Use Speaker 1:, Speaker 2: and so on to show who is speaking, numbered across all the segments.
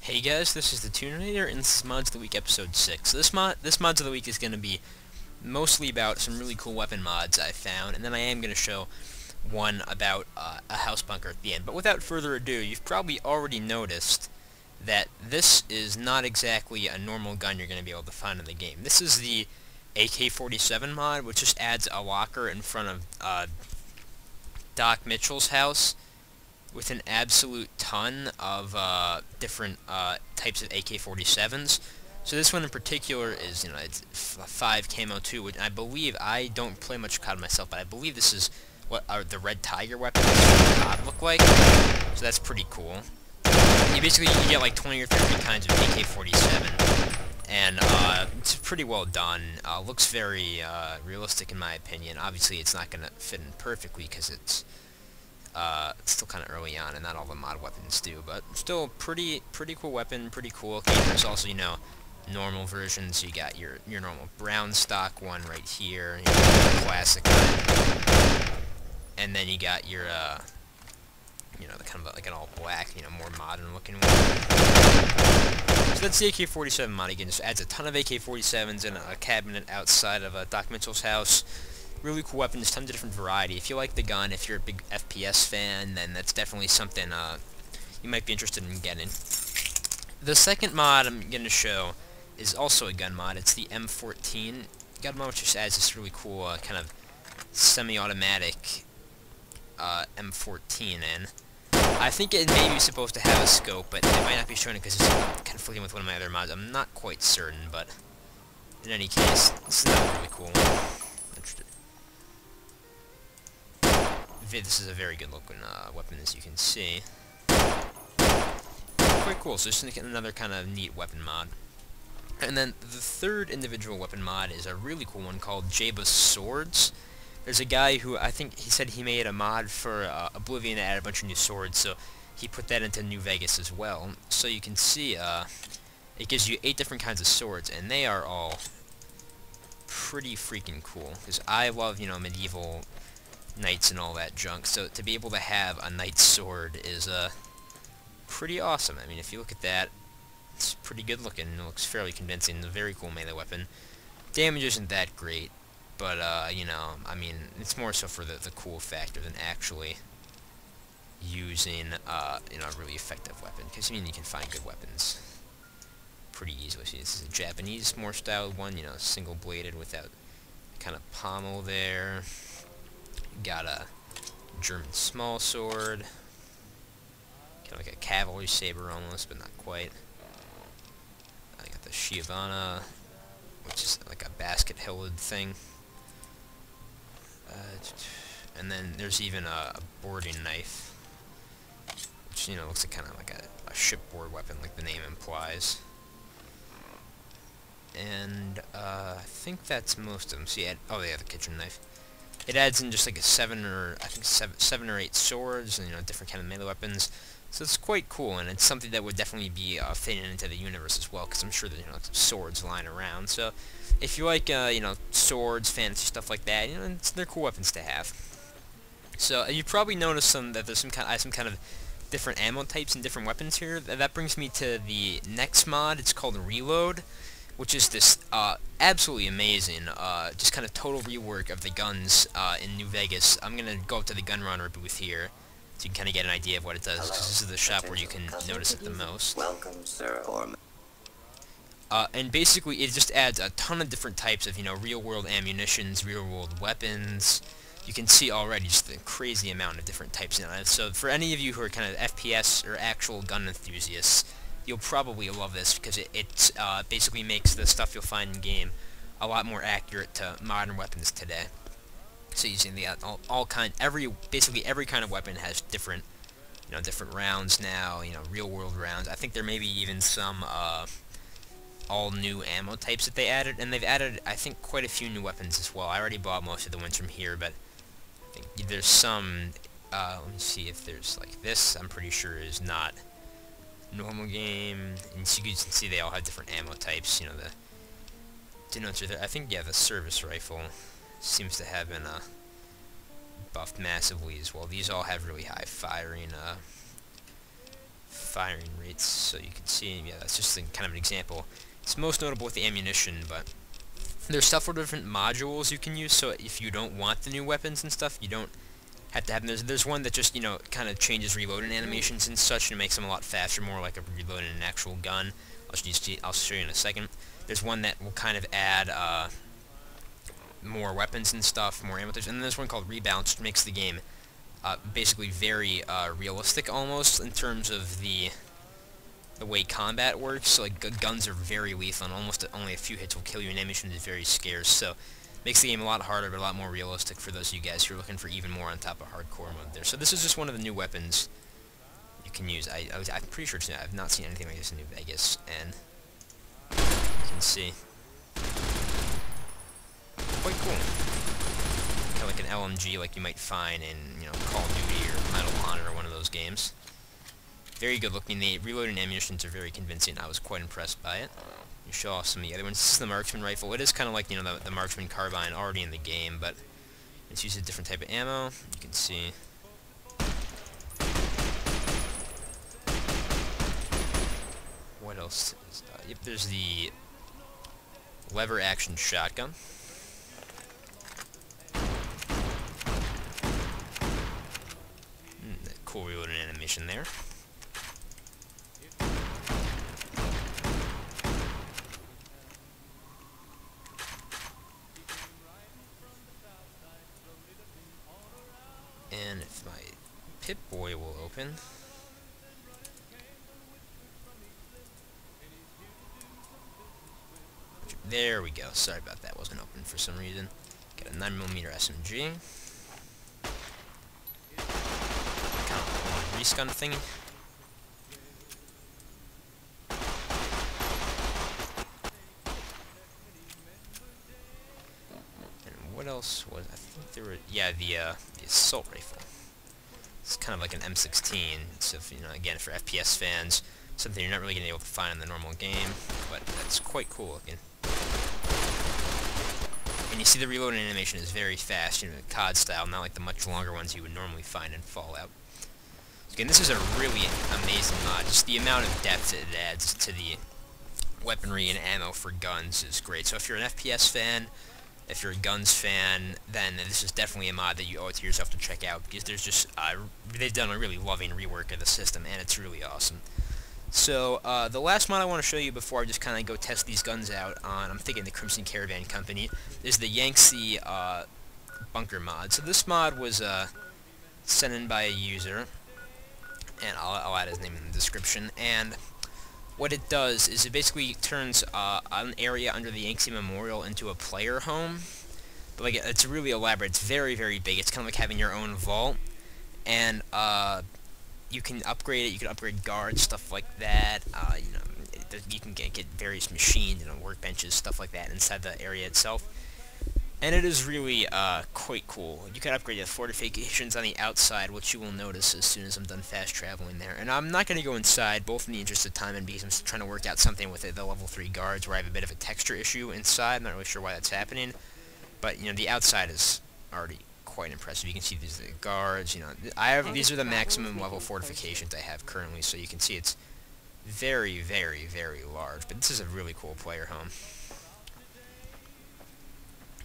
Speaker 1: Hey guys, this is the Tuninator, and this is Mods of the Week episode 6. So this Mods of the Week is going to be mostly about some really cool weapon mods I found, and then I am going to show one about a house bunker at the end. But without further ado, you've probably already noticed that this is not exactly a normal gun you're going to be able to find in the game. This is the AK-47 mod, which just adds a locker in front of Doc Mitchell's house, with an absolute ton of different types of AK-47s. So this one in particular is, it's 5 Camo 2, which I believe, I don't play much COD myself, but I believe this is what the Red Tiger weapon COD look like. So that's pretty cool. You get like 20 or 30 kinds of AK-47, and it's pretty well done. Looks very realistic in my opinion. Obviously, it's not going to fit in perfectly because it's still kind of early on, and not all the mod weapons do, but still pretty cool weapon, pretty cool. Okay, there's also, normal versions. You got your normal brown stock one right here, the classic one, and then you got your, the kind of like an all black, more modern looking one. So that's the AK-47 mod. Again, just adds a ton of AK-47s in a cabinet outside of Doc Mitchell's house. Really cool weapons, tons of different variety. If you like the gun, if you're a big FPS fan, then that's definitely something you might be interested in getting. The second mod I'm going to show is also a gun mod. It's the M14 gun mod, which just adds this really cool kind of semi-automatic M14 in. I think it may be supposed to have a scope, but it might not be showing it because it's conflicting with one of my other mods. I'm not quite certain, but in any case, this is not really cool. This is a very good looking weapon, as you can see. Quite cool, so just another kind of neat weapon mod. And then the third individual weapon mod is a really cool one called JaySuS Swords. There's a guy who, I think he said he made a mod for Oblivion that added a bunch of new swords, so he put that into New Vegas as well. So you can see it gives you 8 different kinds of swords, and they are all pretty freaking cool, because I love, medieval knights and all that junk, so to be able to have a knight's sword is pretty awesome. I mean, if you look at that, it's pretty good looking, it looks fairly convincing. It's a very cool melee weapon. Damage isn't that great, but I mean, it's more so for the cool factor than actually using a really effective weapon, because you can find good weapons pretty easily. See, this is a Japanese more styled one, single bladed without kind of pommel there. Got a German small sword, kind of like a cavalry saber almost, but not quite. I got the Shiavana, which is like a basket-hilted thing. And then there's even a boarding knife, which looks like kind of like a shipboard weapon, like the name implies. And I think that's most of them. So oh yeah, the kitchen knife. It adds in just like seven or 8 swords and different kind of melee weapons. So it's quite cool, and it's something that would definitely be fitting into the universe as well, because I'm sure that swords lying around. So if you like swords, fantasy stuff like that, they're cool weapons to have. So you probably noticed that there's some kind of different ammo types and different weapons here. That brings me to the next mod. It's called Reload, which is this absolutely amazing, just kind of total rework of the guns in New Vegas. I'm going to go up to the Gunrunner booth here, so you can kind of get an idea of what it does, because this is the shop where you can notice it the most.
Speaker 2: Welcome, sir.
Speaker 1: And basically, it just adds a ton of different types of, real-world ammunitions, real-world weapons. You can see already just the crazy amount of different types in it. So for any of you who are kind of FPS or actual gun enthusiasts, you'll probably love this, because it basically makes the stuff you'll find in game a lot more accurate to modern weapons today. So using basically every kind of weapon has different, different rounds now, real-world rounds. I think there may be even some all new ammo types that they added, and they've added, I think, quite a few new weapons as well. I already bought most of the ones from here, but I think there's some. Let me see if there's like this. I'm pretty sure is not normal game, and so you can see they all have different ammo types. The denotes are there. I think the service rifle seems to have been buffed massively as well. These all have really high firing firing rates, so you can see, yeah, that's just kind of an example. It's most notable with the ammunition, but there's several different modules you can use, so if you don't want the new weapons and stuff, you don't have to have them. There's one that just, you know, kind of changes reloading animations and such, and makes them a lot faster, more like a reload in an actual gun. I'll show you in a second. There's one that will kind of add more weapons and stuff, more ammo, and then there's one called Rebalance, which makes the game basically very realistic almost in terms of the way combat works. So like guns are very lethal, and almost only a few hits will kill you, and ammunition is very scarce. So makes the game a lot harder, but a lot more realistic for those of you guys who are looking for even more on top of hardcore mode there. So this is just one of the new weapons you can use. I'm pretty sure it's new. I've not seen anything like this in New Vegas, and you can see quite cool. Kind of like an LMG, like you might find in, you know, Call of Duty or Medal of Honor or one of those games. Very good looking. The reloading ammunitions are very convincing. I was quite impressed by it. You show off some of the other ones. This is the marksman rifle. It is kind of like, you know, the marksman carbine already in the game, but it's used a different type of ammo. You can see. What else is that? Yep, there's the lever action shotgun. Cool reloading animation there. And if my Pip-Boy will open. There we go. Sorry about that. Wasn't open for some reason. Got a 9mm SMG. Kind of a grease gun thingy. And what else was? I think there were. Yeah, the assault rifle. It's kind of like an M16. So, you know, again, for FPS fans, something you're not really going to be able to find in the normal game, but that's quite cool looking. And you see the reloading animation is very fast, you know, COD style, not like the much longer ones you would normally find in Fallout. So again, this is a really amazing mod. Just the amount of depth it adds to the weaponry and ammo for guns is great. So if you're an FPS fan, if you're a guns fan, then this is definitely a mod that you owe it to yourself to check out, because there's just they've done a really loving rework of the system, and it's really awesome. So the last mod I want to show you before I just kind of go test these guns out on, I'm thinking the Crimson Caravan Company, is the Yangtze Bunker Mod. So this mod was sent in by a user, and I'll add his name in the description. And what it does is it basically turns an area under the Yangtze Memorial into a player home. But like, it's really elaborate. It's very, very big. It's kind of like having your own vault, and you can upgrade it. You can upgrade guards, stuff like that. You know, you can get various machines, you know, workbenches, stuff like that inside the area itself. And it is really quite cool. You can upgrade the fortifications on the outside, which you will notice as soon as I'm done fast traveling there. And I'm not going to go inside, both in the interest of time and because I'm trying to work out something with the level 3 guards, where I have a bit of a texture issue inside. I'm not really sure why that's happening, but you know, the outside is already quite impressive. You can see these are the guards. You know, these are the maximum level fortifications I have currently, so you can see it's very, very, very large. But this is a really cool player home.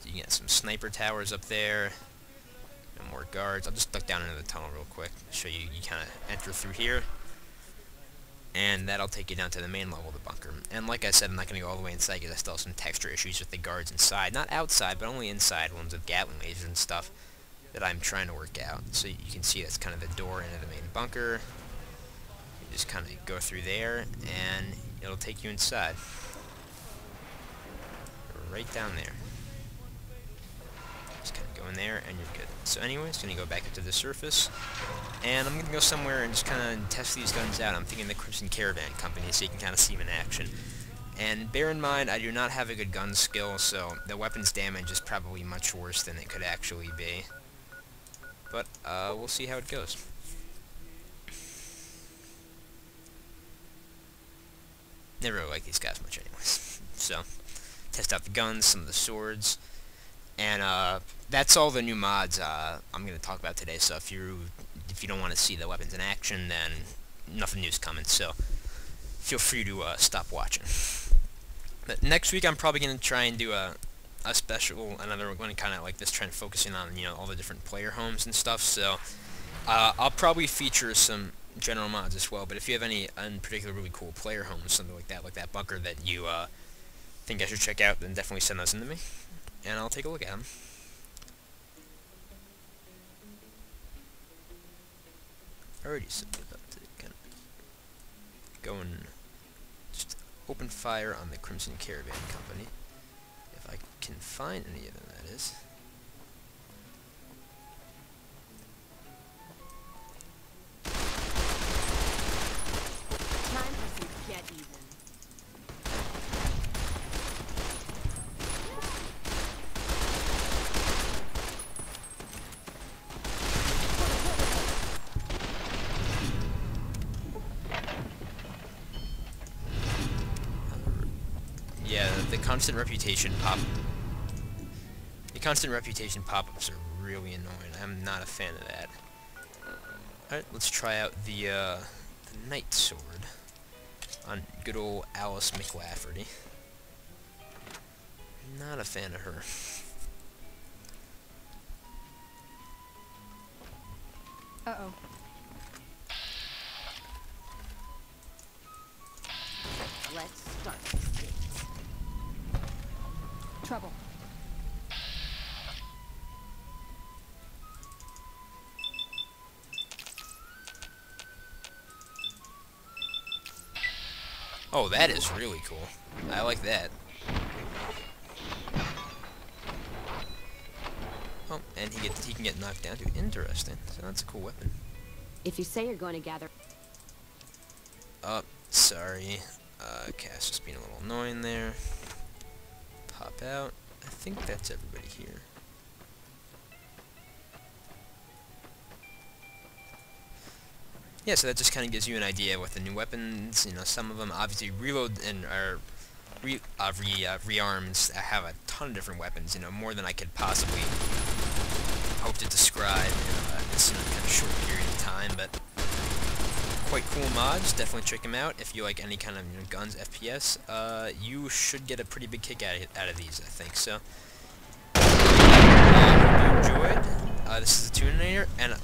Speaker 1: So you can get some sniper towers up there, and more guards. I'll just duck down into the tunnel real quick, show you. You kind of enter through here, and that'll take you down to the main level of the bunker. And like I said, I'm not going to go all the way inside because I still have some texture issues with the guards inside. Not outside, but only inside, ones with Gatling lasers and stuff that I'm trying to work out. So you can see that's kind of the door into the main bunker. You just kind of go through there, and it'll take you inside. Right down there. Just kind of go in there, and you're good. So anyways, going to go back up to the surface, and I'm going to go somewhere and just kind of test these guns out. I'm thinking the Crimson Caravan Company, so you can kind of see them in action. And bear in mind, I do not have a good gun skill, so the weapon's damage is probably much worse than it could actually be. But we'll see how it goes. Never really like these guys much anyways. So, test out the guns, some of the swords, and that's all the new mods I'm going to talk about today. So if you don't want to see the weapons in action, then nothing new's coming, so feel free to stop watching. But next week I'm probably going to try and do a special, another one kind of like this, trend focusing on, you know, all the different player homes and stuff, so I'll probably feature some general mods as well, but if you have any in particular really cool player homes, something like that bunker that you think I should check out, then definitely send those in to me, and I'll take a look at them. Alrighty, so we're about to kind of go and just open fire on the Crimson Caravan Company. If I can find any of them, that is.
Speaker 2: Time for some get even.
Speaker 1: Yeah, the constant reputation pop-ups are really annoying. I'm not a fan of that. Alright, let's try out the Knight Sword on good old Alice McLafferty. Not a fan of her.
Speaker 2: Uh-oh. Let's start this thing. Trouble.
Speaker 1: Oh, that is really cool. I like that. Oh, and he can get knocked down too. Interesting. So that's a cool weapon.
Speaker 2: If you say you're going to gather...
Speaker 1: Oh, sorry. Cass just being a little annoying there. Pop out. I think that's everybody here. Yeah, so that just kind of gives you an idea with the new weapons. You know, some of them obviously reload and are rearms have a ton of different weapons. You know, more than I could possibly hope to describe in this kind of short period of time. But quite cool mods. Definitely check them out if you like any kind of, you know, guns, FPS. You should get a pretty big kick out of these, I think. So, hope you enjoyed. This is the Tuninator, and